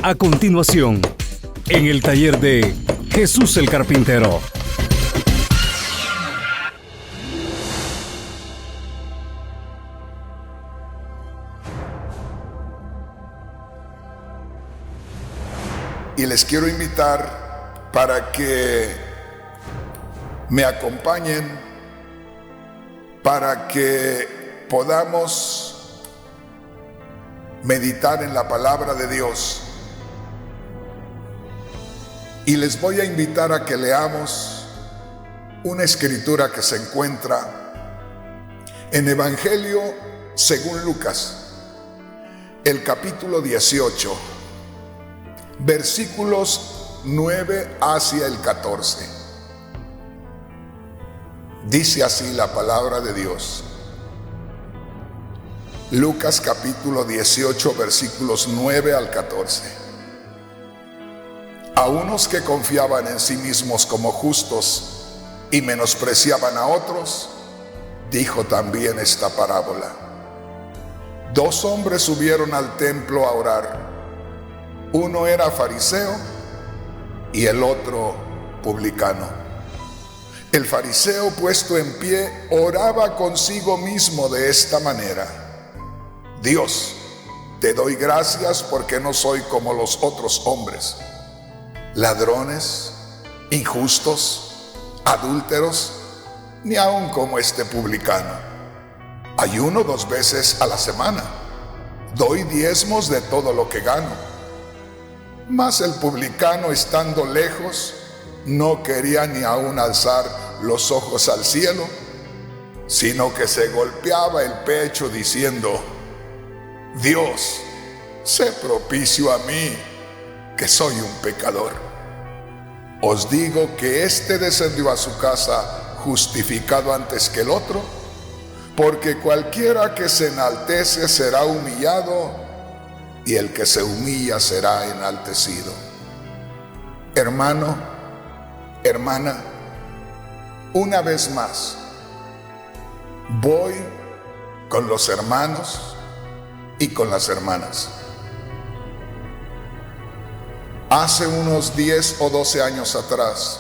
A continuación, en el taller de Jesús el Carpintero. Y les quiero invitar para que me acompañen, para que podamos meditar en la palabra de Dios. Y les voy a invitar a que leamos una escritura que se encuentra en Evangelio según Lucas, el capítulo 18, versículos 9 hacia el 14. Dice así la palabra de Dios. Lucas capítulo 18, versículos 9 al 14. A unos que confiaban en sí mismos como justos y menospreciaban a otros, dijo también esta parábola. Dos hombres subieron al templo a orar. Uno era fariseo y el otro publicano. El fariseo, puesto en pie, oraba consigo mismo de esta manera: Dios, te doy gracias porque no soy como los otros hombres, ladrones, injustos, adúlteros, ni aun como este publicano. Ayuno 2 veces a la semana, doy diezmos de todo lo que gano. Mas el publicano, estando lejos, no quería ni aun alzar los ojos al cielo, sino que se golpeaba el pecho diciendo: Dios, sé propicio a mí, que soy un pecador. Os digo que éste descendió a su casa justificado antes que el otro, porque cualquiera que se enaltece será humillado, y el que se humilla será enaltecido. Hermano, hermana, una vez más, voy con los hermanos y con las hermanas. Hace unos 10 o 12 años atrás,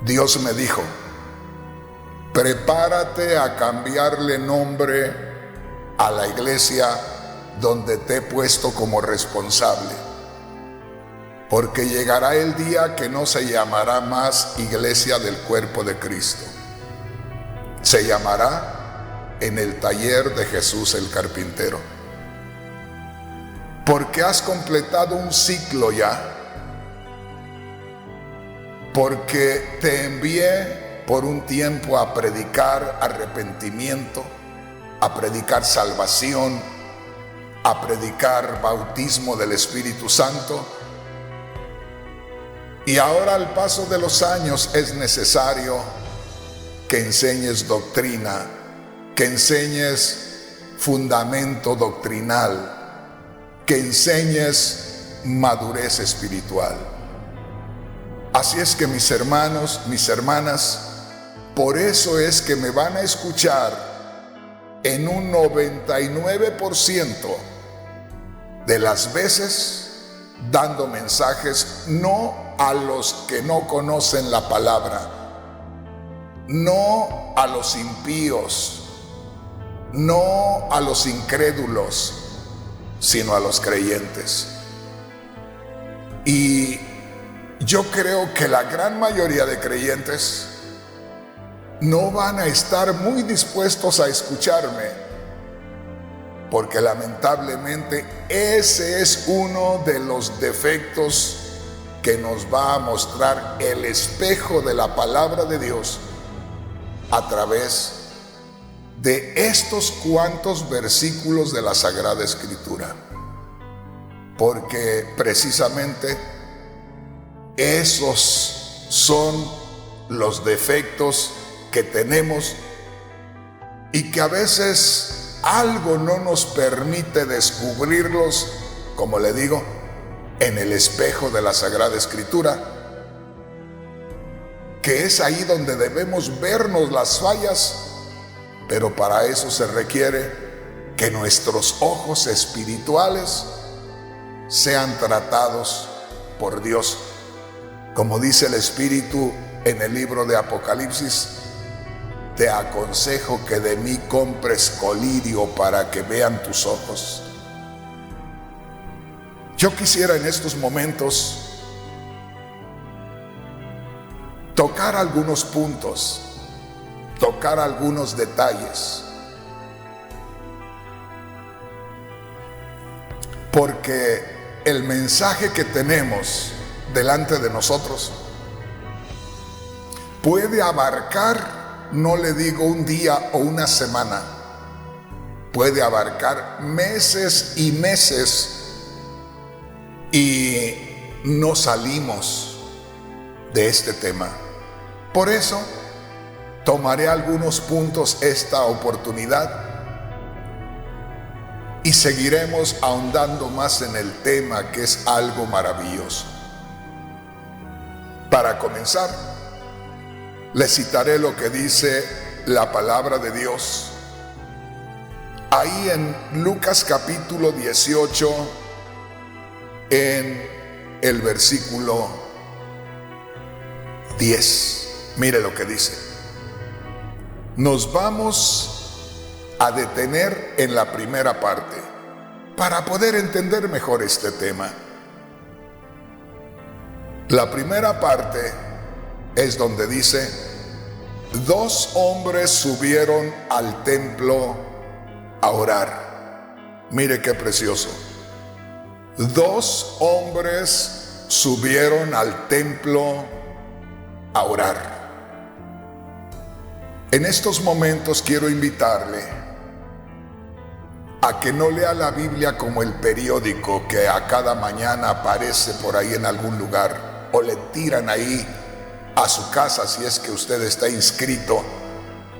Dios me dijo: prepárate a cambiarle nombre a la iglesia donde te he puesto como responsable, porque llegará el día que no se llamará más Iglesia del Cuerpo de Cristo. Se llamará En el Taller de Jesús el Carpintero. Porque has completado un ciclo ya. Porque te envié por un tiempo a predicar arrepentimiento, a predicar salvación, a predicar bautismo del Espíritu Santo. Y ahora, al paso de los años, es necesario que enseñes doctrina, que enseñes fundamento doctrinal, que enseñes madurez espiritual. Así es que, mis hermanos, mis hermanas, por eso es que me van a escuchar en un 99% de las veces dando mensajes no a los que no conocen la palabra, no a los impíos, no a los incrédulos, sino a los creyentes. Y yo creo que la gran mayoría de creyentes no van a estar muy dispuestos a escucharme, porque lamentablemente ese es uno de los defectos que nos va a mostrar el espejo de la palabra de Dios a través de estos cuantos versículos de la Sagrada Escritura, porque precisamente esos son los defectos que tenemos y que a veces algo no nos permite descubrirlos, como le digo, en el espejo de la Sagrada Escritura, que es ahí donde debemos vernos las fallas, pero para eso se requiere que nuestros ojos espirituales sean tratados por Dios. Como dice el Espíritu en el libro de Apocalipsis, te aconsejo que de mí compres colirio para que vean tus ojos. Yo quisiera en estos momentos tocar algunos puntos, tocar algunos detalles, porque el mensaje que tenemos delante de nosotros puede abarcar, no le digo un día o una semana, puede abarcar meses y meses, y no salimos de este tema. Por eso tomaré algunos puntos esta oportunidad y seguiremos ahondando más en el tema, que es algo maravilloso. Para comenzar, les citaré lo que dice la palabra de Dios ahí en Lucas capítulo 18, en el versículo 10. Mire lo que dice. Nos vamos a detener en la primera parte para poder entender mejor este tema. La primera parte es donde dice: dos hombres subieron al templo a orar. Mire qué precioso. Dos hombres subieron al templo a orar. En estos momentos quiero invitarle a que no lea la Biblia como el periódico que a cada mañana aparece por ahí en algún lugar, o le tiran ahí a su casa si es que usted está inscrito,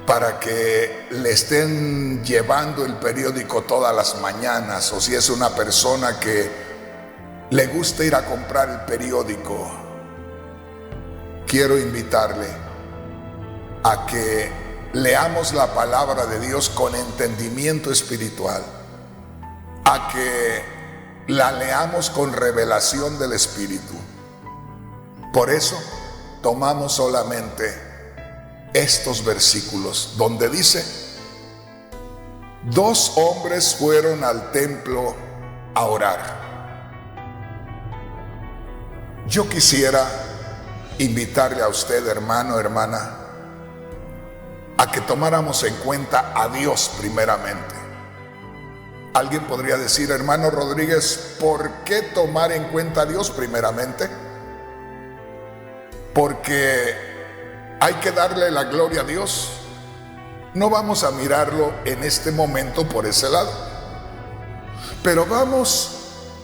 para que le estén llevando el periódico todas las mañanas, o si es una persona que le gusta ir a comprar el periódico. Quiero invitarle a que leamos la palabra de Dios con entendimiento espiritual, a que la leamos con revelación del Espíritu. Por eso tomamos solamente estos versículos donde dice: dos hombres fueron al templo a orar. Yo quisiera invitarle a usted, hermano, hermana, a que tomáramos en cuenta a Dios primeramente. Alguien podría decir: hermano Rodríguez, ¿por qué tomar en cuenta a Dios primeramente? Porque hay que darle la gloria a Dios. No vamos a mirarlo en este momento por ese lado, pero vamos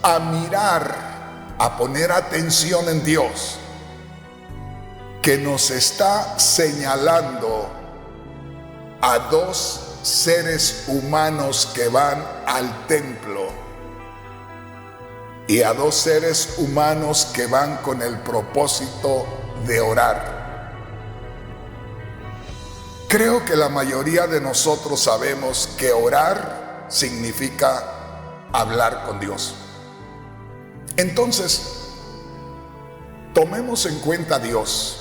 a mirar, a poner atención en Dios, que nos está señalando a dos seres humanos que van al templo, y a dos seres humanos que van con el propósito de orar. Creo que la mayoría de nosotros sabemos que orar significa hablar con Dios. Entonces, tomemos en cuenta a Dios.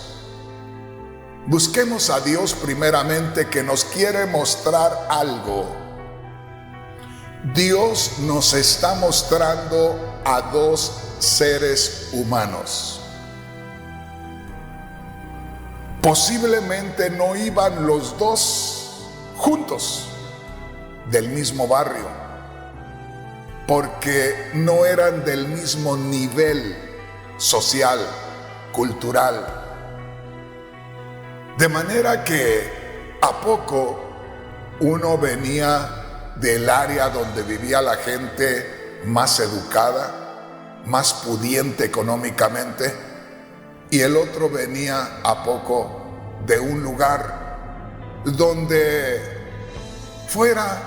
Busquemos a Dios primeramente, que nos quiere mostrar algo. Dios nos está mostrando a dos seres humanos. Posiblemente no iban los dos juntos del mismo barrio, porque no eran del mismo nivel social, cultural. De manera que a poco uno venía del área donde vivía la gente más educada, más pudiente económicamente, y el otro venía a poco de un lugar donde fuera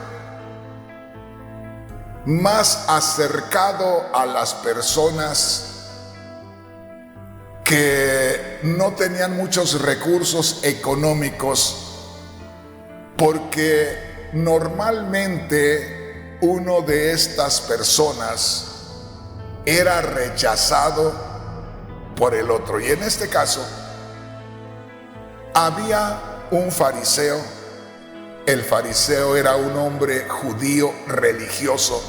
más acercado a las personas que no tenían muchos recursos económicos, porque normalmente uno de estas personas era rechazado por el otro. Y en este caso, había un fariseo. El fariseo era un hombre judío religioso.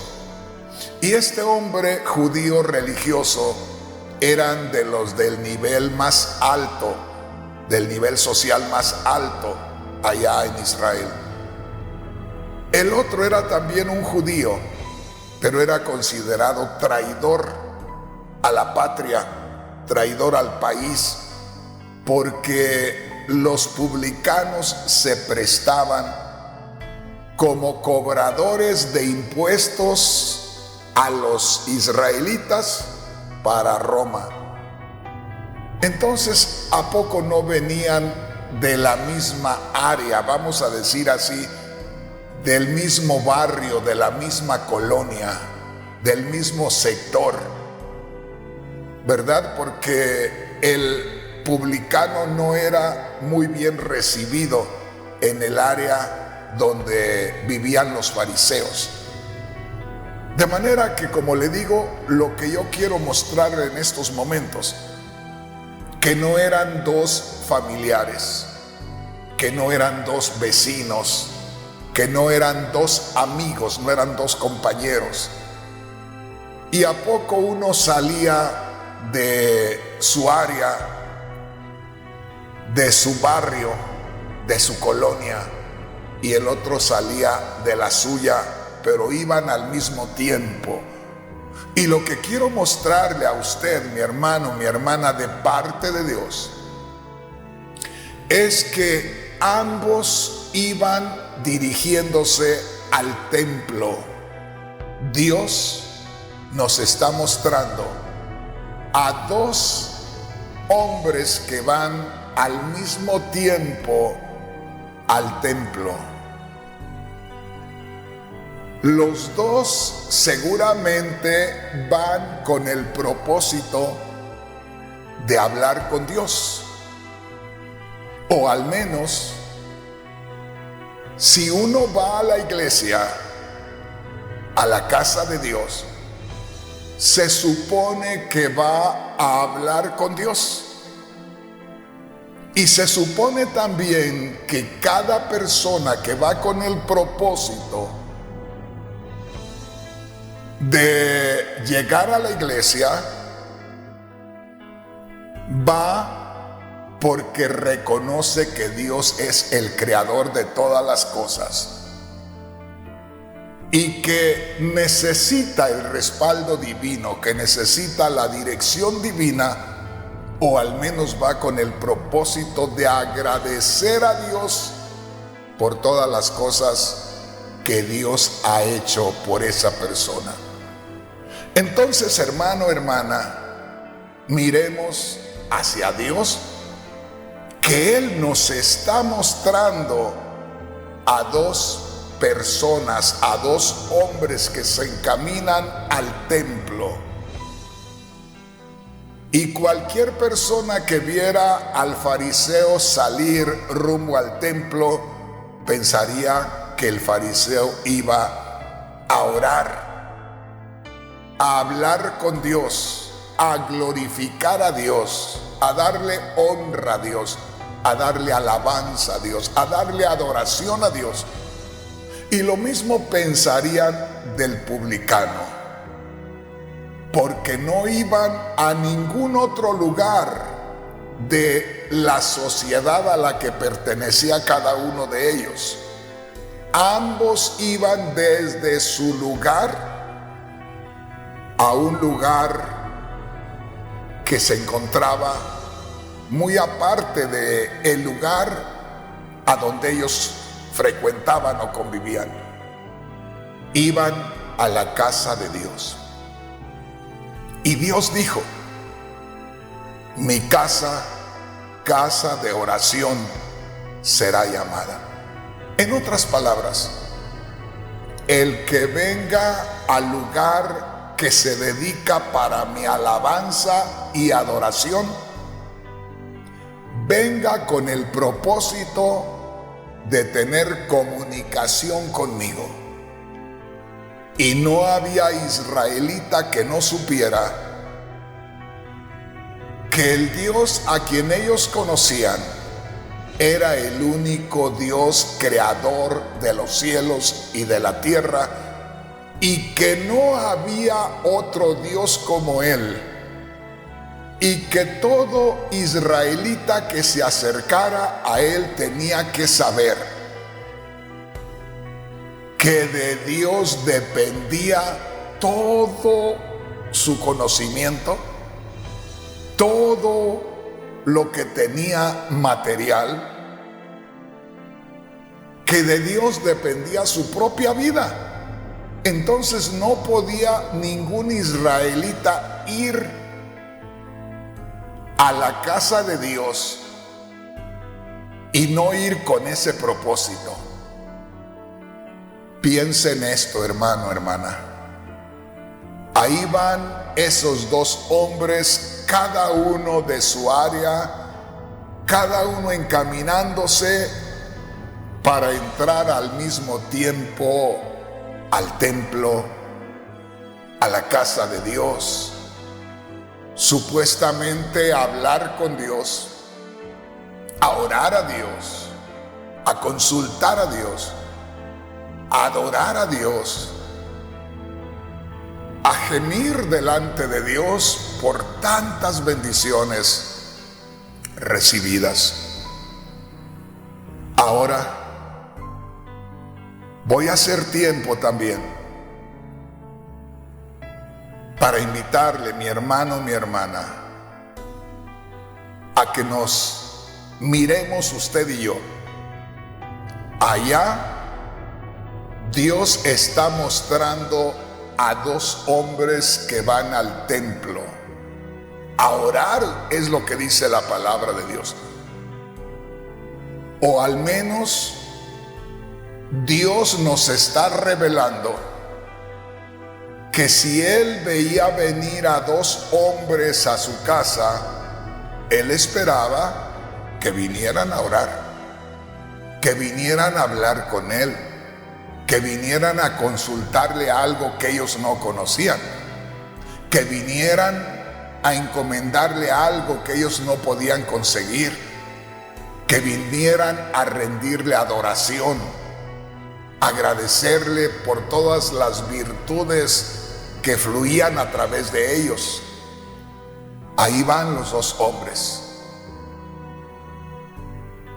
Y este hombre judío religioso eran de los del nivel más alto, del nivel social más alto allá en Israel. El otro era también un judío, pero era considerado traidor a la patria, traidor al país, porque los publicanos se prestaban como cobradores de impuestos a los israelitas para Roma. Entonces, ¿a poco no venían de la misma área, vamos a decir así, del mismo barrio, de la misma colonia, del mismo sector? ¿Verdad? Porque el publicano no era muy bien recibido en el área donde vivían los fariseos. De manera que, como le digo, lo que yo quiero mostrar en estos momentos, que no eran dos familiares, que no eran dos vecinos, que no eran dos amigos, no eran dos compañeros. ¿Y a poco uno salía de su área, de su barrio, de su colonia, y el otro salía de la suya, pero iban al mismo tiempo? Y lo que quiero mostrarle a usted, mi hermano, mi hermana, de parte de Dios, es que ambos iban dirigiéndose al templo. Dios nos está mostrando a dos hombres que van al mismo tiempo al templo. Los dos seguramente van con el propósito de hablar con Dios, o al menos, si uno va a la iglesia, a la casa de Dios, se supone que va a hablar con Dios. Y se supone también que cada persona que va con el propósito de llegar a la iglesia va porque reconoce que Dios es el creador de todas las cosas y que necesita el respaldo divino, que necesita la dirección divina, o al menos va con el propósito de agradecer a Dios por todas las cosas que Dios ha hecho por esa persona. Entonces, hermano, hermana, miremos hacia Dios, que Él nos está mostrando a dos personas, a dos hombres que se encaminan al templo. Y cualquier persona que viera al fariseo salir rumbo al templo pensaría que el fariseo iba a orar, a hablar con Dios, a glorificar a Dios, a darle honra a Dios, a darle alabanza a Dios, a darle adoración a Dios. Y lo mismo pensarían del publicano, porque no iban a ningún otro lugar de la sociedad a la que pertenecía cada uno de ellos. Ambos iban desde su lugar a un lugar que se encontraba muy aparte del lugar a donde ellos frecuentaban o convivían. Iban a la casa de Dios. Y Dios dijo: mi casa, casa de oración será llamada. En otras palabras, el que venga al lugar que se dedica para mi alabanza y adoración, venga con el propósito de tener comunicación conmigo. y no había israelita que no supiera que el Dios a quien ellos conocían era el único Dios creador de los cielos y de la tierra, y que no había otro Dios como Él, y que todo israelita que se acercara a Él tenía que saber que de Dios dependía todo su conocimiento, todo lo que tenía material, que de Dios dependía su propia vida. Entonces no podía ningún israelita ir a la casa de Dios y no ir con ese propósito. Piensa en esto, hermano, hermana. Ahí van esos dos hombres, cada uno de su área, cada uno encaminándose para entrar al mismo tiempo al templo, a la casa de Dios, supuestamente a hablar con Dios, a orar a Dios, a consultar a Dios, a adorar a Dios, a gemir delante de Dios por tantas bendiciones recibidas. Ahora voy a hacer tiempo también para invitarle, mi hermano, mi hermana, a que nos miremos usted y yo. Allá Dios está mostrando a dos hombres que van al templo a orar, es lo que dice la palabra de Dios. O al menos Dios nos está revelando que si Él veía venir a dos hombres a su casa, Él esperaba que vinieran a orar, que vinieran a hablar con Él, que vinieran a consultarle algo que ellos no conocían, que vinieran a encomendarle algo que ellos no podían conseguir, que vinieran a rendirle adoración, agradecerle por todas las virtudes que fluían a través de ellos. Ahí van los dos hombres.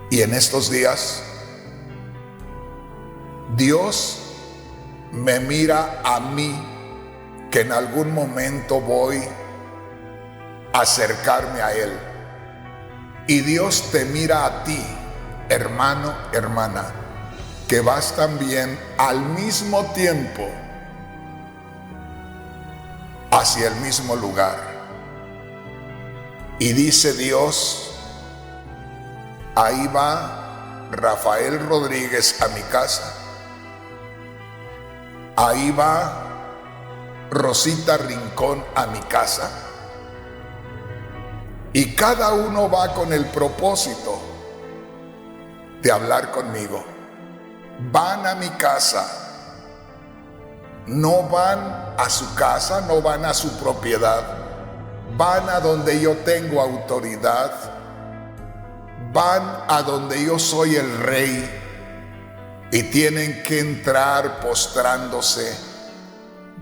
Y en estos días Dios me mira a mí, que en algún momento voy a acercarme a Él. Y Dios te mira a ti, hermano, hermana, que vas también al mismo tiempo hacia el mismo lugar. Y dice Dios: ahí va Rafael Rodríguez a mi casa. Ahí va Rosita Rincón a mi casa. Y cada uno va con el propósito de hablar conmigo. Van a mi casa. No van a su casa, no van a su propiedad. Van a donde yo tengo autoridad. Van a donde yo soy el rey. Y tienen que entrar postrándose.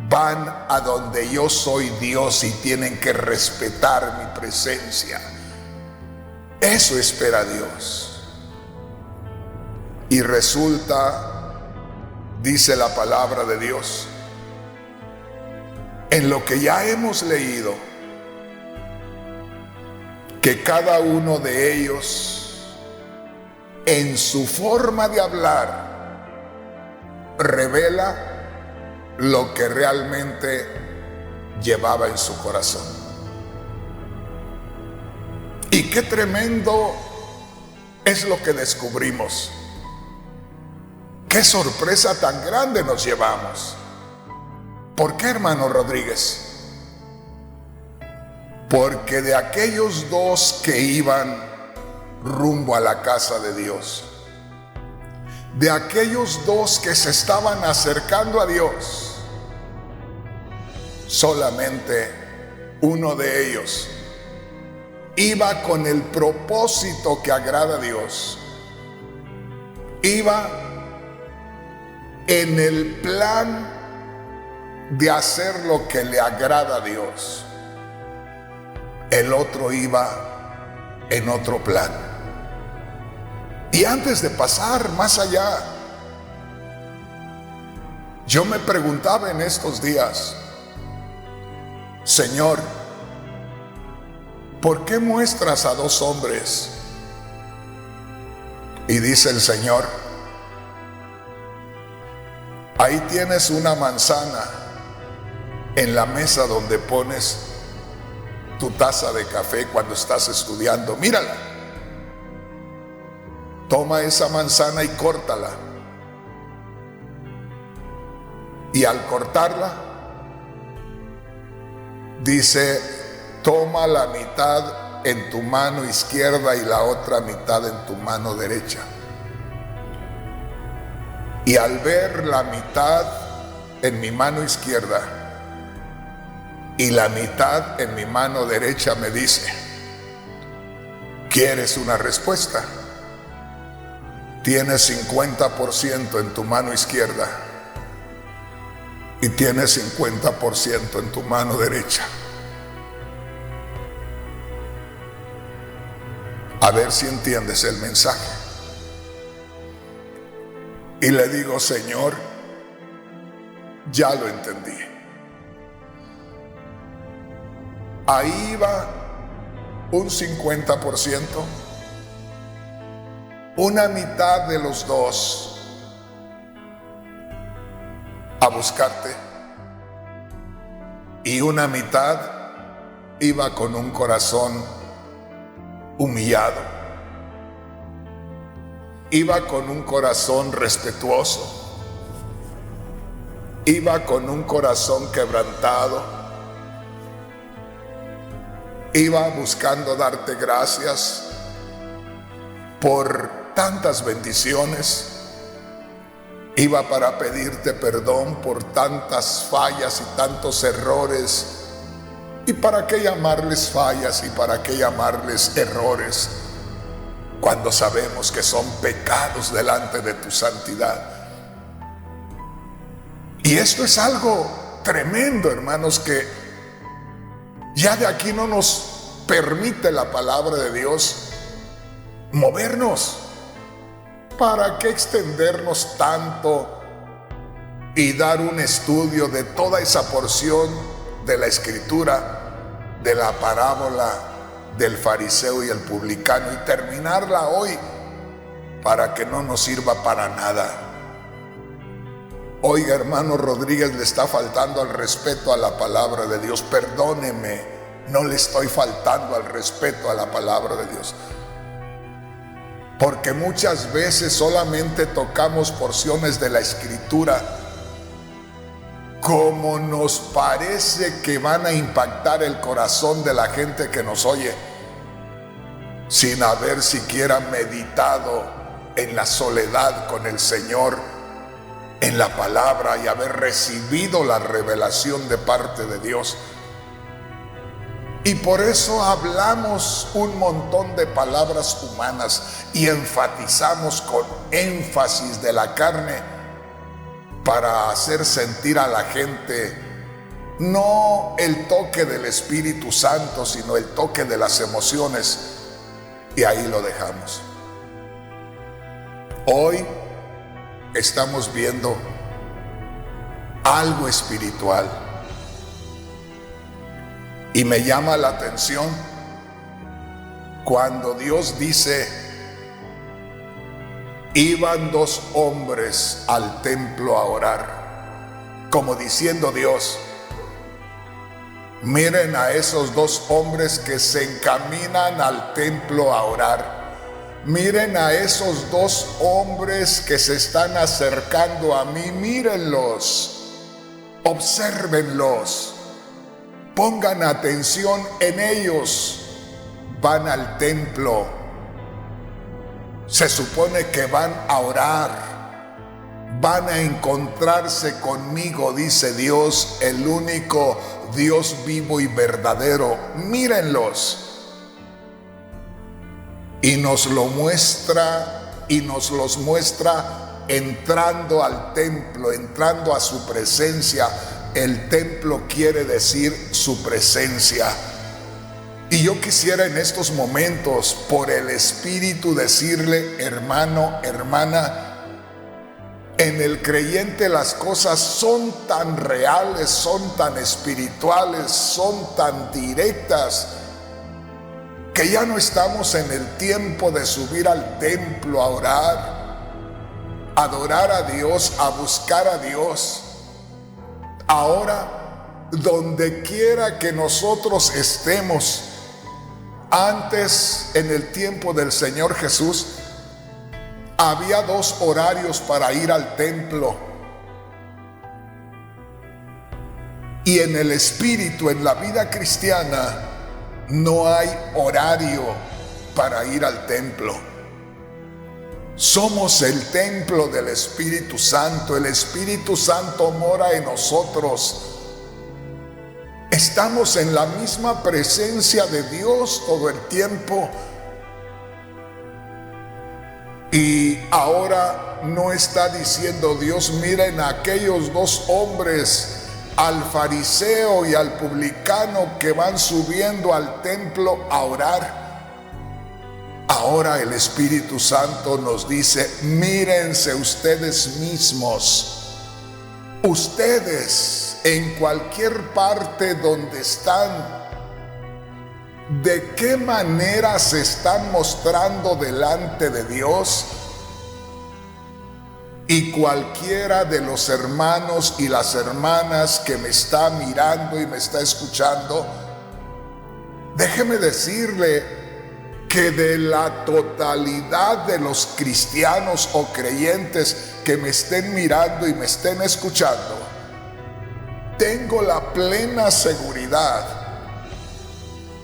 Van a donde yo soy Dios y tienen que respetar mi presencia. Eso espera Dios. Y resulta, dice la palabra de Dios, en lo que ya hemos leído, que cada uno de ellos, en su forma de hablar, revela lo que realmente llevaba en su corazón. Y qué tremendo es lo que descubrimos. Qué sorpresa tan grande nos llevamos. ¿Por qué, hermano Rodríguez? Porque de aquellos dos que iban rumbo a la casa de Dios, de aquellos dos que se estaban acercando a Dios, solamente uno de ellos iba con el propósito que agrada a Dios. Iba en el plan de hacer lo que le agrada a Dios. El otro iba en otro plan. Y antes de pasar más allá, yo me preguntaba en estos días, Señor, ¿por qué muestras a dos hombres? Y dice el Señor, ahí tienes una manzana en la mesa donde pones tu taza de café cuando estás estudiando. Mírala. Toma esa manzana y córtala. Y al cortarla, dice, toma la mitad en tu mano izquierda y la otra mitad en tu mano derecha. Y al ver la mitad en mi mano izquierda y la mitad en mi mano derecha, me dice, ¿quieres una respuesta? Tienes 50% en tu mano izquierda y tienes 50% en tu mano derecha. A ver si entiendes el mensaje. Y le digo, Señor, ya lo entendí. Ahí va un 50%, una mitad de los dos a buscarte, y una mitad iba con un corazón humillado, iba con un corazón respetuoso, iba con un corazón quebrantado, iba buscando darte gracias por tantas bendiciones, iba para pedirte perdón por tantas fallas y tantos errores. ¿Y para qué llamarles fallas y para qué llamarles errores cuando sabemos que son pecados delante de tu santidad? Y esto es algo tremendo, hermanos, que ya de aquí no nos permite la palabra de Dios movernos. ¿Para qué extendernos tanto y dar un estudio de toda esa porción de la Escritura, de la parábola del fariseo y el publicano, y terminarla hoy para que no nos sirva para nada? Oiga, hermano Rodríguez, le está faltando al respeto a la palabra de Dios. Perdóneme, no le estoy faltando al respeto a la palabra de Dios, porque muchas veces solamente tocamos porciones de la Escritura como nos parece que van a impactar el corazón de la gente que nos oye, sin haber siquiera meditado en la soledad con el Señor, en la palabra, y haber recibido la revelación de parte de Dios. Y por eso hablamos un montón de palabras humanas y enfatizamos con énfasis de la carne para hacer sentir a la gente no el toque del Espíritu Santo, sino el toque de las emociones, y ahí lo dejamos. Hoy estamos viendo algo espiritual. Y me llama la atención cuando Dios dice, iban dos hombres al templo a orar, como diciendo Dios, miren a esos dos hombres que se encaminan al templo a orar, miren a esos dos hombres que se están acercando a mí, mírenlos, obsérvenlos. Pongan atención en ellos. Van al templo. Se supone que van a orar. van a encontrarse conmigo, dice Dios, el único Dios vivo y verdadero. Mírenlos. Y nos lo muestra, y nos los muestra entrando al templo, entrando a su presencia. El templo quiere decir su presencia. Y yo quisiera en estos momentos, por el Espíritu, decirle, hermano, hermana, en el creyente las cosas son tan reales, son tan espirituales, son tan directas, que ya no estamos en el tiempo de subir al templo a orar, a adorar a Dios, a buscar a Dios. Ahora, donde quiera que nosotros estemos, antes, en el tiempo del Señor Jesús, había 2 horarios para ir al templo. Y en el espíritu, en la vida cristiana, no hay horario para ir al templo. Somos el templo del Espíritu Santo. El Espíritu Santo mora en nosotros. Estamos en la misma presencia de Dios todo el tiempo. Y ahora no está diciendo Dios, miren a aquellos 2 hombres, al fariseo y al publicano, que van subiendo al templo a orar. Ahora el Espíritu Santo nos dice, mírense ustedes mismos. Ustedes, en cualquier parte donde están, ¿de qué manera se están mostrando delante de Dios? Y cualquiera de los hermanos y las hermanas que me está mirando y me está escuchando, déjeme decirle que de la totalidad de los cristianos o creyentes que me estén mirando y me estén escuchando, tengo la plena seguridad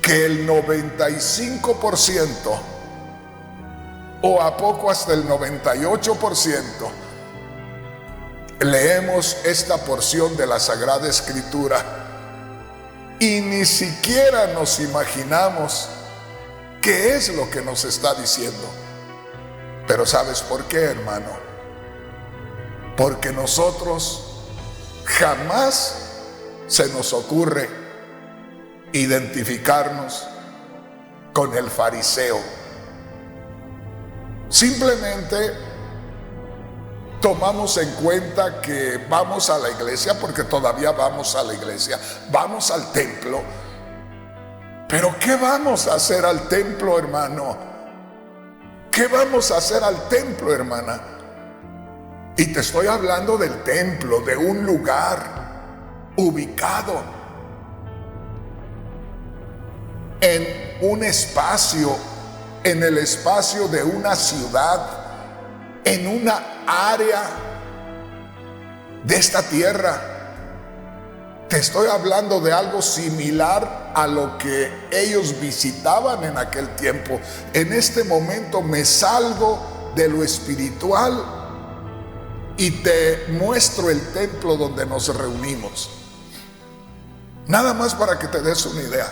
que el 95% o a poco hasta el 98% leemos esta porción de la Sagrada Escritura y ni siquiera nos imaginamos qué es lo que nos está diciendo. Pero ¿sabes por qué, hermano? Porque nosotros jamás se nos ocurre identificarnos con el fariseo. Simplemente tomamos en cuenta que vamos a la iglesia, porque todavía vamos a la iglesia, vamos al templo. Pero ¿qué vamos a hacer al templo, hermano? ¿Qué vamos a hacer al templo, hermana? Y te estoy hablando del templo, de un lugar ubicado en un espacio, en el espacio de una ciudad, en una área de esta tierra. Te estoy hablando de algo similar a lo que ellos visitaban en aquel tiempo. En este momento me salgo de lo espiritual y te muestro el templo donde nos reunimos. Nada más para que te des una idea.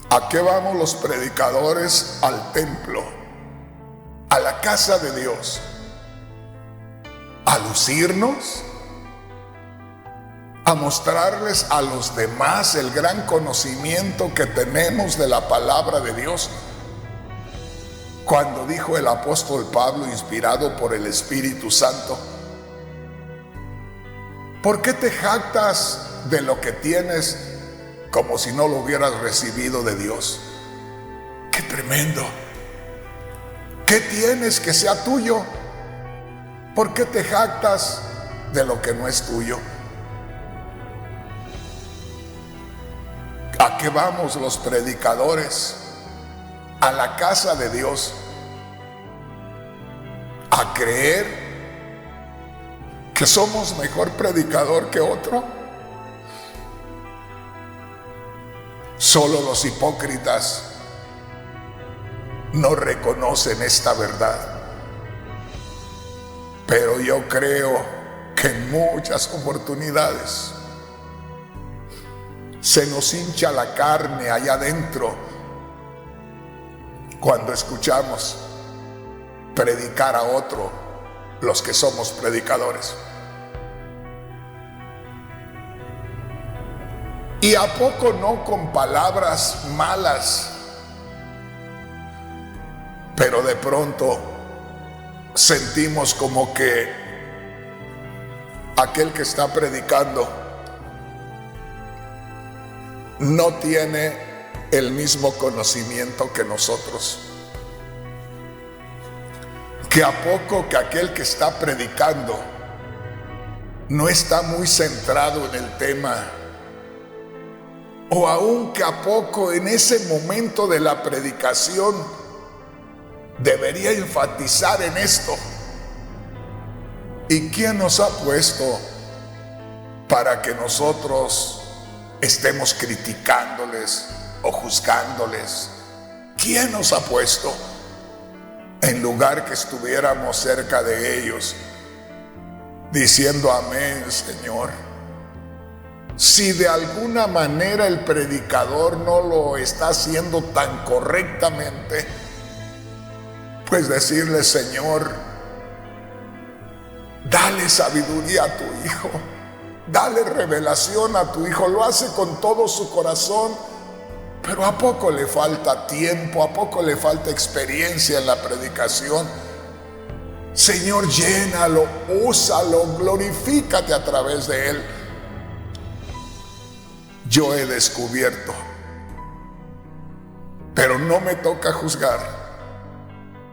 ¿A qué vamos los predicadores al templo? A la casa de Dios. ¿A lucirnos? ¿A mostrarles a los demás el gran conocimiento que tenemos de la palabra de Dios? Cuando dijo el apóstol Pablo, inspirado por el Espíritu Santo, ¿por qué te jactas de lo que tienes como si no lo hubieras recibido de Dios? ¡Qué tremendo! ¿Qué tienes que sea tuyo? ¿Por qué te jactas de lo que no es tuyo? ¿A qué vamos los predicadores? A la casa de Dios. ¿A creer que somos mejor predicador que otro? Solo los hipócritas no reconocen esta verdad. Pero yo creo que en muchas oportunidades se nos hincha la carne allá adentro cuando escuchamos predicar a otro, los que somos predicadores. Y a poco no con palabras malas, pero de pronto sentimos como que aquel que está predicando no tiene el mismo conocimiento que nosotros. Que a poco que aquel que está predicando no está muy centrado en el tema, o aun que a poco en ese momento de la predicación debería enfatizar en esto. ¿Y quién nos ha puesto para que nosotros estemos criticándoles o juzgándoles? ¿Quién nos ha puesto? En lugar que estuviéramos cerca de ellos, diciendo amén, Señor. Si de alguna manera el predicador no lo está haciendo tan correctamente, pues decirle, Señor, dale sabiduría a tu hijo, dale revelación a tu hijo. Lo hace con todo su corazón, pero ¿a poco le falta tiempo? ¿A poco le falta experiencia en la predicación? Señor, llénalo, úsalo, glorifícate a través de él. Yo he descubierto, pero no me toca juzgar,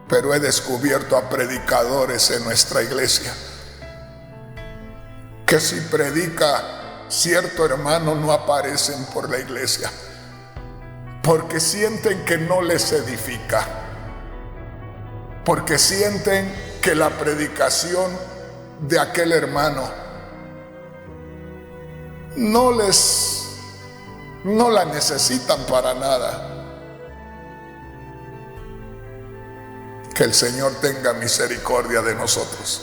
pero he descubierto a predicadores en nuestra iglesia que si predica cierto hermano no aparecen por la iglesia porque sienten que no les edifica, porque sienten que la predicación de aquel hermano no la necesitan para nada. Que el Señor tenga misericordia de nosotros,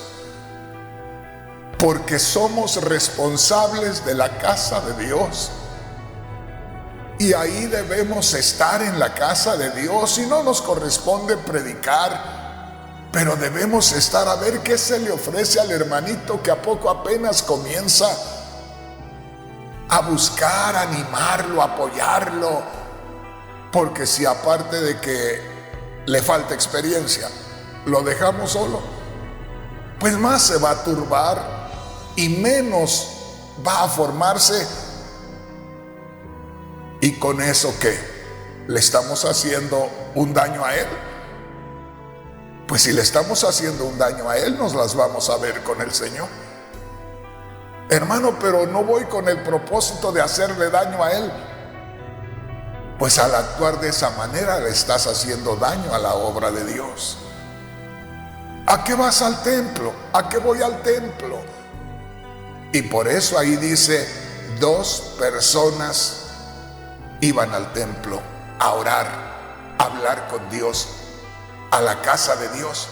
porque somos responsables de la casa de Dios, y ahí debemos estar en la casa de Dios. Y no nos corresponde predicar, pero debemos estar a ver qué se le ofrece al hermanito que a poco apenas comienza, a buscar, animarlo, apoyarlo, porque si aparte de que le falta experiencia, lo dejamos solo, pues más se va a turbar y menos va a formarse. ¿Y con eso qué? ¿Le estamos haciendo un daño a él? Pues si le estamos haciendo un daño a él, nos las vamos a ver con el Señor. Hermano, pero no voy con el propósito de hacerle daño a él. Pues al actuar de esa manera le estás haciendo daño a la obra de Dios. ¿A qué vas al templo? ¿A qué voy al templo? Y por eso ahí dice, 2 personas iban al templo a orar, a hablar con Dios, a la casa de Dios.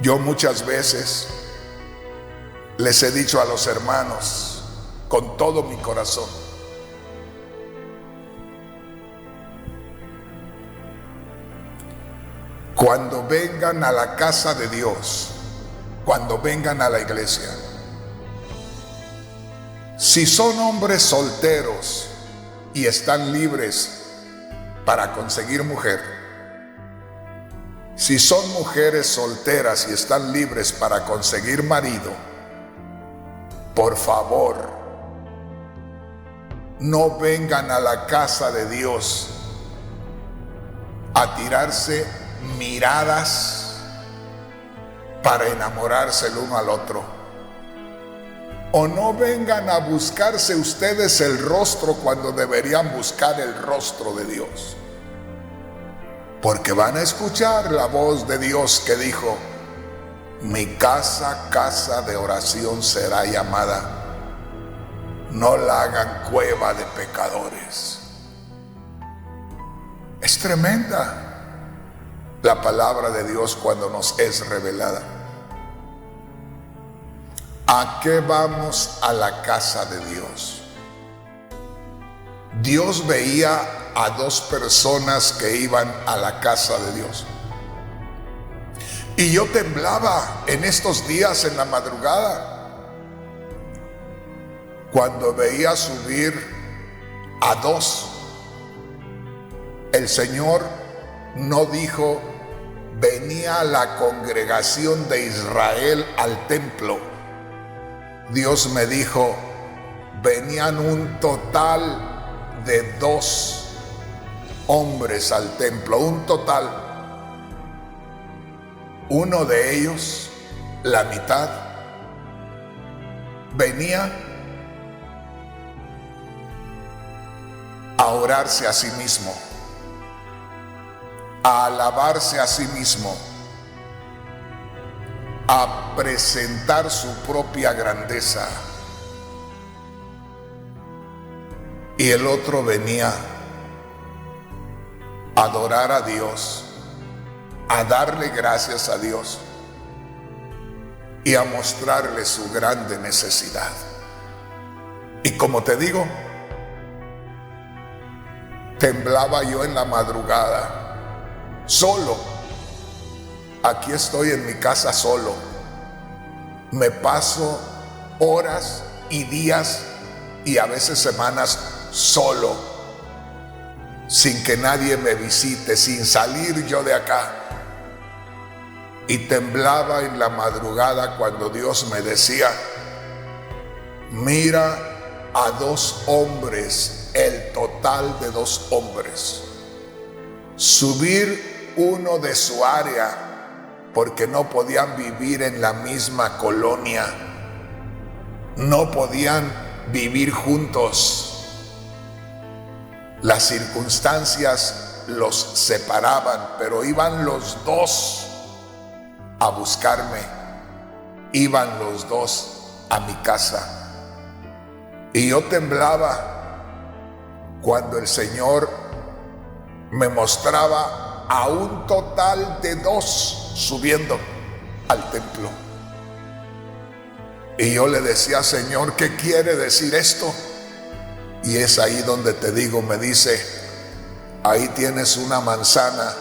Yo muchas veces les he dicho a los hermanos con todo mi corazón, cuando vengan a la casa de Dios, cuando vengan a la iglesia, si son hombres solteros y están libres para conseguir mujer, si son mujeres solteras y están libres para conseguir marido, por favor, no vengan a la casa de Dios a tirarse miradas para enamorarse el uno al otro. O no vengan a buscarse ustedes el rostro cuando deberían buscar el rostro de Dios. Porque van a escuchar la voz de Dios que dijo, mi casa, casa de oración será llamada. No la hagan cueva de pecadores. Es tremenda. la palabra de Dios cuando nos es revelada. ¿A qué vamos a la casa de Dios? Dios veía a dos personas que iban a la casa de Dios. Y yo temblaba en estos días en la madrugada cuando veía subir a dos. El Señor no dijo: venía la congregación de Israel al templo. Dios me dijo: venían un total de 2 hombres al templo, un total. Uno de ellos, la mitad, venía a orarse a sí mismo, a alabarse a sí mismo, a presentar su propia grandeza. Y el otro venía a adorar a Dios, a darle gracias a Dios y a mostrarle su grande necesidad. Y como te digo, temblaba yo en la madrugada, solo. Aquí estoy en mi casa solo. Me paso horas y días y a veces semanas solo, sin que nadie me visite, sin salir yo de acá. Y temblaba en la madrugada cuando Dios me decía: mira a 2 hombres, el total de 2 hombres, subir uno de su área, porque no podían vivir en la misma colonia, no podían vivir juntos. Las circunstancias los separaban, pero iban los 2 a buscarme, iban los 2 a mi casa. Y yo temblaba cuando el Señor me mostraba a un total de 2 subiendo al templo. Y yo le decía: Señor, ¿qué quiere decir esto? Y es ahí donde te digo, me dice: ahí tienes una manzana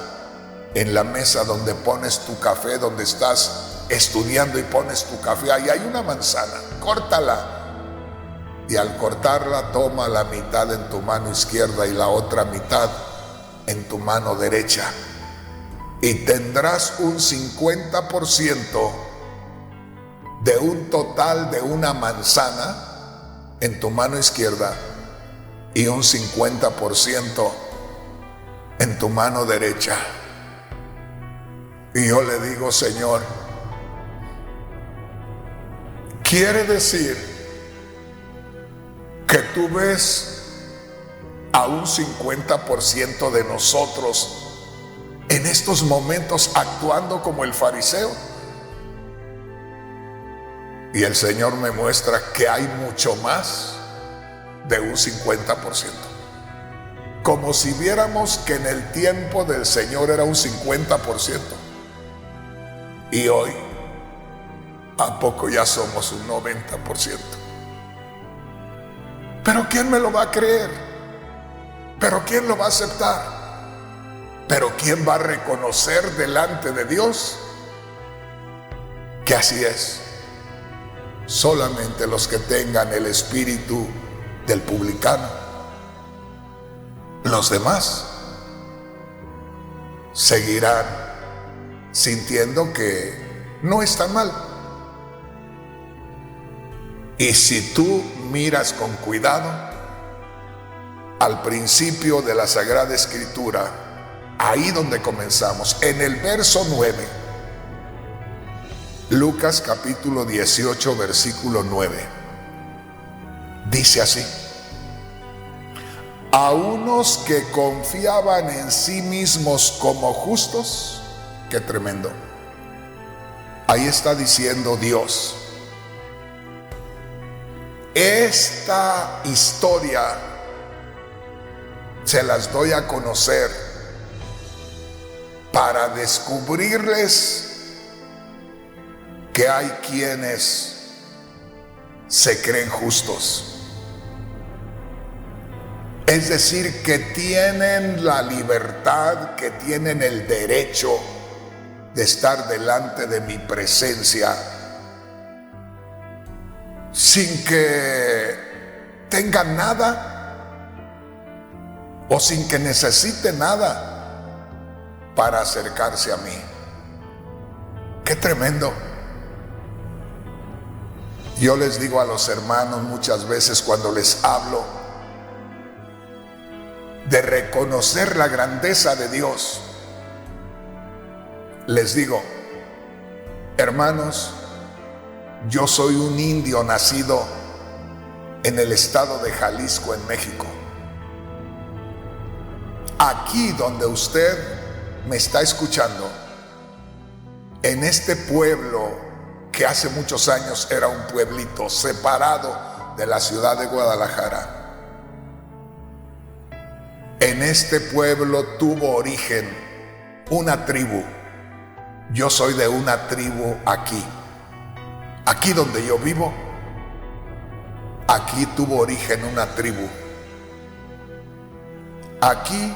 en la mesa donde pones tu café, donde estás estudiando y pones tu café. Ahí hay una manzana, córtala. Y al cortarla, toma la mitad en tu mano izquierda y la otra mitad en tu mano derecha. Y tendrás un 50% de un total de una manzana en tu mano izquierda y un 50% en tu mano derecha. Y yo le digo: Señor, quiere decir que tú ves a un 50% de nosotros en estos momentos actuando como el fariseo. Y el Señor me muestra que hay mucho más de un 50%. Como si viéramos que en el tiempo del Señor era un 50%. Y hoy, ¿a poco ya somos un 90%? ¿Pero quién me lo va a creer? ¿Pero quién lo va a aceptar? ¿Pero quién va a reconocer delante de Dios que así es? Solamente los que tengan el espíritu del publicano. Los demás seguirán sintiendo que no está mal. Y si tú miras con cuidado al principio de la Sagrada Escritura, ahí donde comenzamos, en el verso 9, Lucas capítulo 18, versículo 9, dice así: a unos que confiaban en sí mismos como justos. Qué tremendo. Ahí está diciendo Dios: esta historia se las doy a conocer para descubrirles que hay quienes se creen justos. Es decir, que tienen la libertad, que tienen el derecho de estar delante de mi presencia sin que tengan nada o sin que necesiten nada para acercarse a mí. ¡Qué tremendo! Yo les digo a los hermanos muchas veces cuando les hablo de reconocer la grandeza de Dios, les digo, hermanos, yo soy un indio nacido en el estado de Jalisco, en México. Aquí donde usted me está escuchando, en este pueblo que hace muchos años era un pueblito separado de la ciudad de Guadalajara, en este pueblo tuvo origen una tribu. Yo soy de una tribu aquí donde yo vivo. Aquí tuvo origen una tribu. Aquí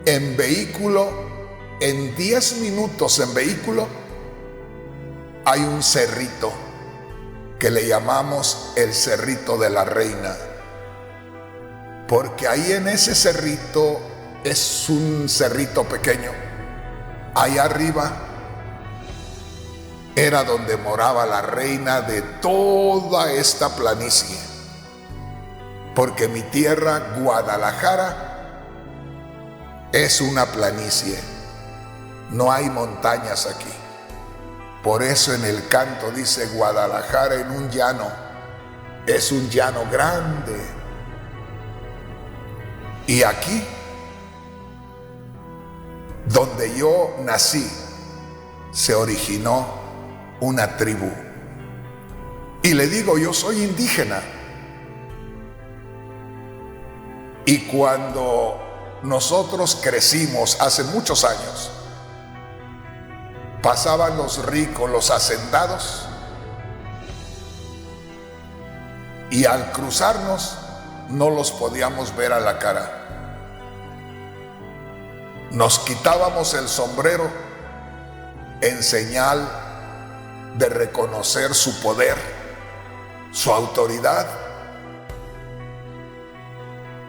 en vehículo, en 10 minutos en vehículo, hay un cerrito que le llamamos el Cerrito de la Reina. Porque ahí en ese cerrito, es un cerrito pequeño, allá arriba era donde moraba la reina de toda esta planicie. Porque mi tierra, Guadalajara, es una planicie, no hay montañas aquí. Por eso en el canto dice Guadalajara en un llano, es un llano grande. Y aquí, donde yo nací, se originó una tribu. Y le digo, yo soy indígena. Y cuando nosotros crecimos hace muchos años, pasaban los ricos, los hacendados, y al cruzarnos no los podíamos ver a la cara. Nos quitábamos el sombrero en señal de reconocer su poder, su autoridad,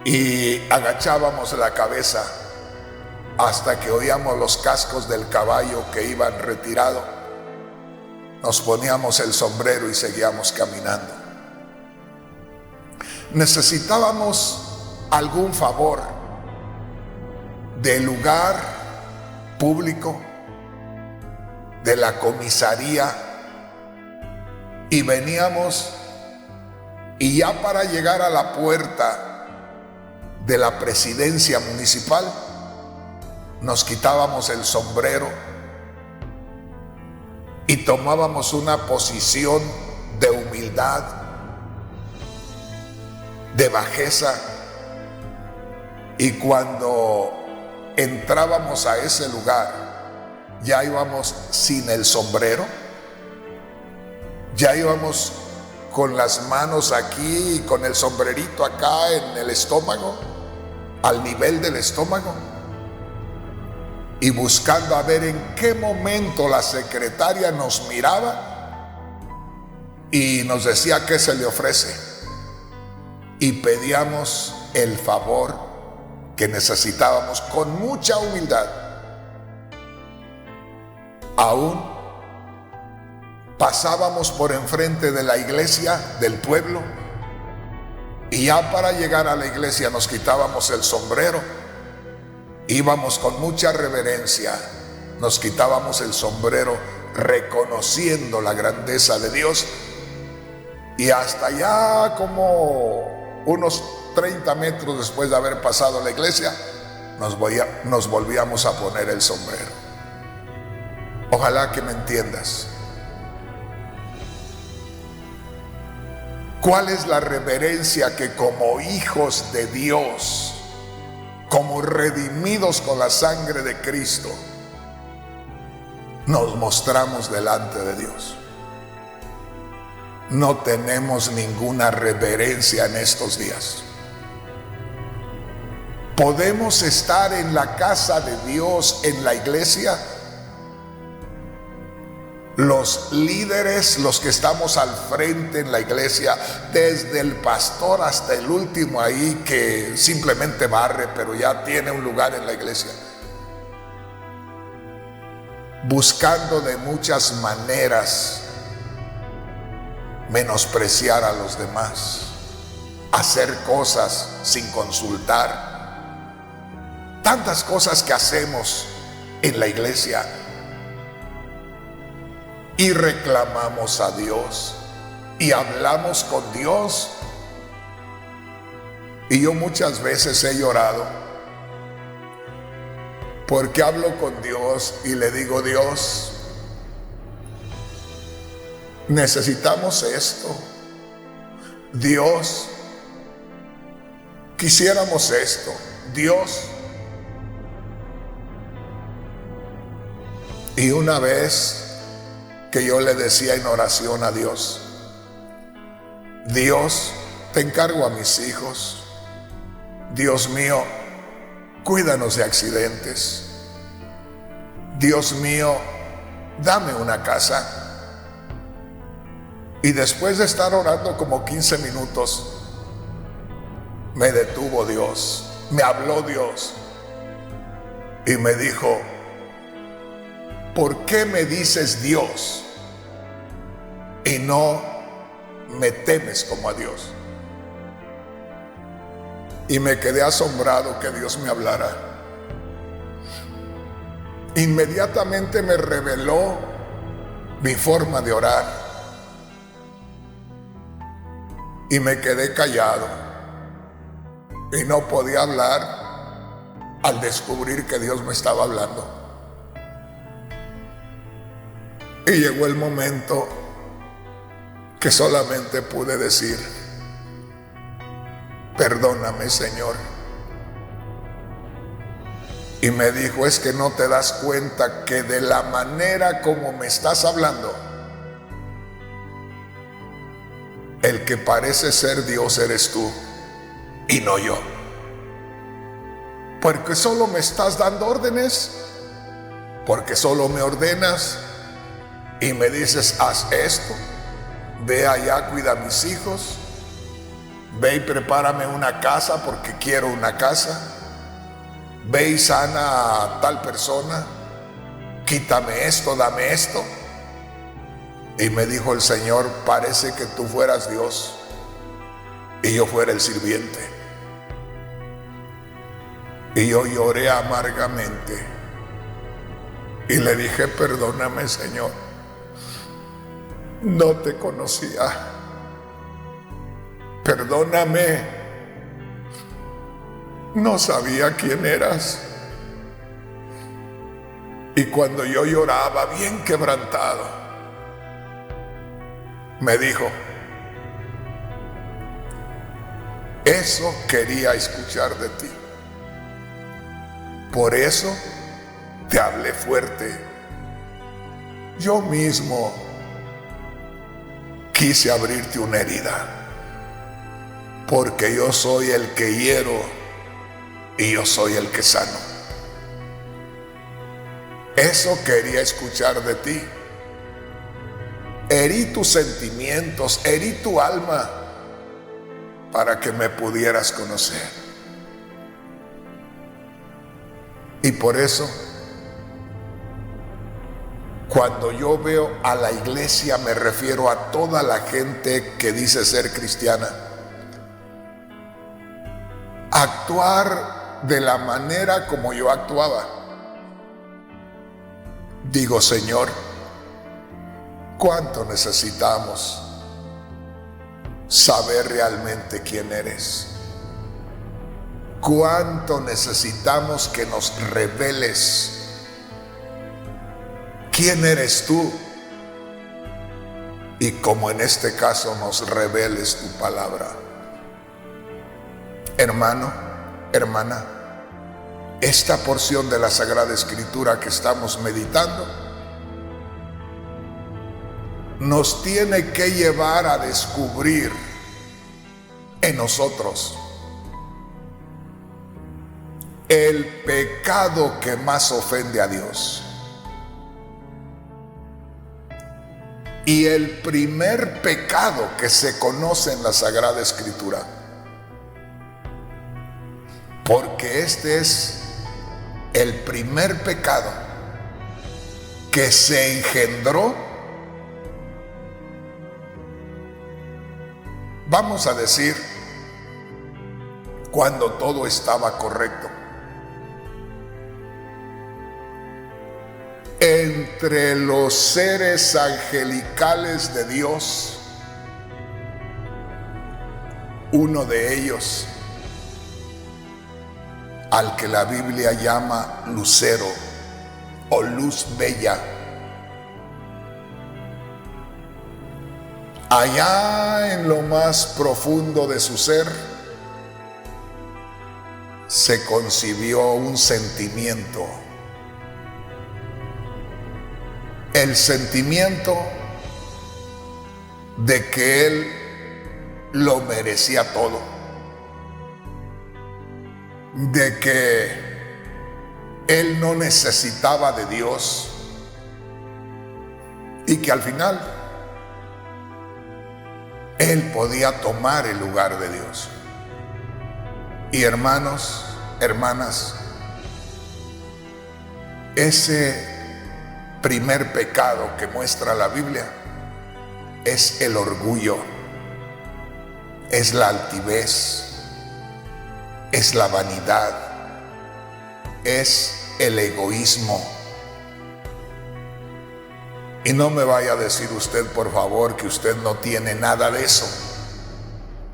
y agachábamos la cabeza hasta que oíamos los cascos del caballo que iban retirado. Nos poníamos el sombrero y seguíamos caminando. Necesitábamos algún favor del lugar público, de la comisaría, y veníamos, y ya para llegar a la puerta de la presidencia municipal, nos quitábamos el sombrero y tomábamos una posición de humildad, de bajeza, y cuando entrábamos a ese lugar ya íbamos sin el sombrero, ya íbamos con las manos aquí y con el sombrerito acá en el estómago, al nivel del estómago, y buscando a ver en qué momento la secretaria nos miraba y nos decía qué se le ofrece, y pedíamos el favor que necesitábamos con mucha humildad. Aún pasábamos por enfrente de la iglesia del pueblo, y ya para llegar a la iglesia nos quitábamos el sombrero, íbamos con mucha reverencia, nos quitábamos el sombrero reconociendo la grandeza de Dios, y hasta allá como unos 30 metros después de haber pasado la iglesia, nos volvíamos a poner el sombrero. Ojalá que me entiendas. ¿Cuál es la reverencia que como hijos de Dios, como redimidos con la sangre de Cristo, nos mostramos delante de Dios. No tenemos ninguna reverencia en estos días. Podemos estar en la casa de Dios, en la iglesia, los líderes, los que estamos al frente en la iglesia, desde el pastor hasta el último ahí que simplemente barre, pero ya tiene un lugar en la iglesia, buscando de muchas maneras menospreciar a los demás, hacer cosas sin consultar. Tantas cosas que hacemos en la iglesia y reclamamos a Dios y hablamos con Dios. Y yo muchas veces he llorado porque hablo con Dios y le digo: Dios, necesitamos esto. Dios, quisiéramos esto. Dios. Y una vez que yo le decía en oración a Dios: Dios, te encargo a mis hijos. Dios mío, cuídanos de accidentes. Dios mío, dame una casa. Y después de estar orando como 15 minutos, me detuvo Dios, me habló Dios y me dijo: ¿por qué me dices Dios y no me temes como a Dios? Y me quedé asombrado que Dios me hablara. Inmediatamente me reveló mi forma de orar y me quedé callado y no podía hablar al descubrir que Dios me estaba hablando. Y llegó el momento que solamente pude decir: perdóname, Señor. Y me dijo: es que no te das cuenta que de la manera como me estás hablando, el que parece ser Dios eres tú y no yo. Porque solo me estás dando órdenes, porque solo me ordenas y me dices: haz esto, ve allá, cuida a mis hijos, ve y prepárame una casa porque quiero una casa, ve y sana a tal persona, quítame esto, dame esto. Y me dijo el Señor: parece que tú fueras Dios y yo fuera el sirviente. Y yo lloré amargamente y le dije: perdóname, Señor, no te conocía. Perdóname, no sabía quién eras. Y cuando yo lloraba bien quebrantado, me dijo: eso quería escuchar de ti. Por eso te hablé fuerte. Yo mismo quise abrirte una herida, porque yo soy el que hiero y yo soy el que sano. Eso quería escuchar de ti. Herí tus sentimientos, herí tu alma para que me pudieras conocer. Y por eso, cuando yo veo a la iglesia, me refiero a toda la gente que dice ser cristiana, actuar de la manera como yo actuaba. Digo: Señor, ¿cuánto necesitamos saber realmente quién eres? ¿Cuánto necesitamos que nos reveles quién eres tú? Y como en este caso nos reveles tu palabra. Hermano, hermana, esta porción de la Sagrada Escritura que estamos meditando nos tiene que llevar a descubrir en nosotros el pecado que más ofende a Dios. Y el primer pecado que se conoce en la Sagrada Escritura, porque este es el primer pecado que se engendró, vamos a decir, cuando todo estaba correcto. Entre los seres angelicales de Dios, uno de ellos, al que la Biblia llama lucero o luz bella, allá en lo más profundo de su ser se concibió un sentimiento, el sentimiento de que él lo merecía todo, de que él no necesitaba de Dios y que al final él podía tomar el lugar de Dios. Y hermanos, hermanas, ese primer pecado que muestra la Biblia es el orgullo, es la altivez, es la vanidad, es el egoísmo. Y no me vaya a decir usted, por favor, que usted no tiene nada de eso,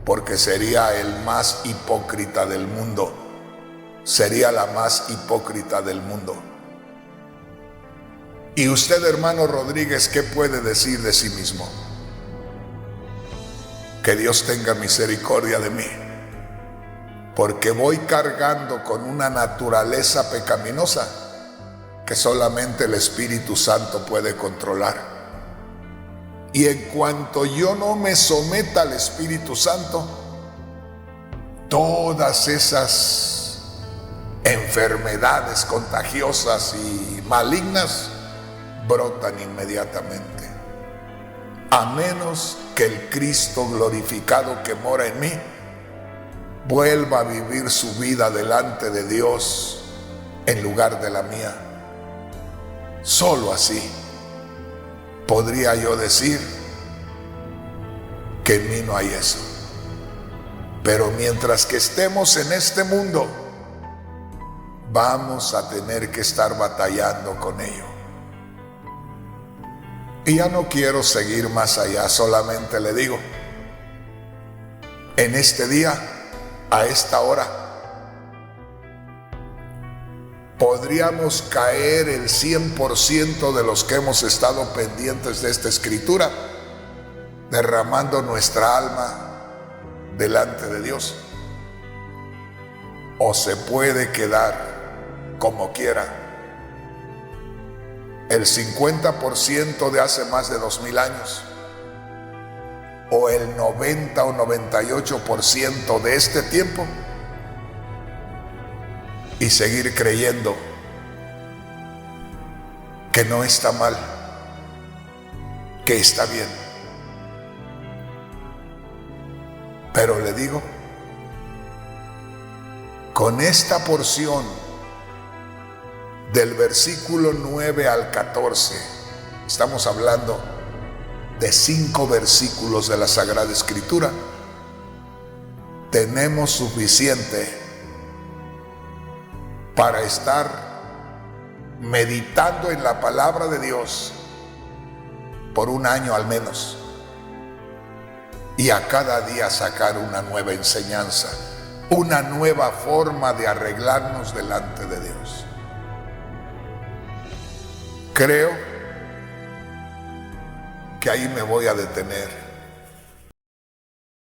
porque sería el más hipócrita del mundo, sería la más hipócrita del mundo. Y usted, hermano Rodríguez, ¿qué puede decir de sí mismo? Que Dios tenga misericordia de mí, porque voy cargando con una naturaleza pecaminosa que solamente el Espíritu Santo puede controlar. Y en cuanto yo no me someta al Espíritu Santo, todas esas enfermedades contagiosas y malignas brotan inmediatamente, a menos que el Cristo glorificado que mora en mí vuelva a vivir su vida delante de Dios en lugar de la mía. Solo así podría yo decir que en mí no hay eso. Pero mientras que estemos en este mundo, vamos a tener que estar batallando con ello. Y ya no quiero seguir más allá, solamente le digo, en este día, a esta hora, podríamos caer el 100% de los que hemos estado pendientes de esta escritura, derramando nuestra alma delante de Dios. O se puede quedar como quiera el 50% de hace más de 2000 años, o el 90 o 98% de este tiempo, y seguir creyendo que no está mal, que está bien. Pero le digo, con esta porción del versículo 9 al 14, estamos hablando de 5 versículos de la Sagrada Escritura, tenemos suficiente para estar meditando en la palabra de Dios por un año al menos, y a cada día sacar una nueva enseñanza, una nueva forma de arreglarnos delante de Dios. Creo que ahí me voy a detener.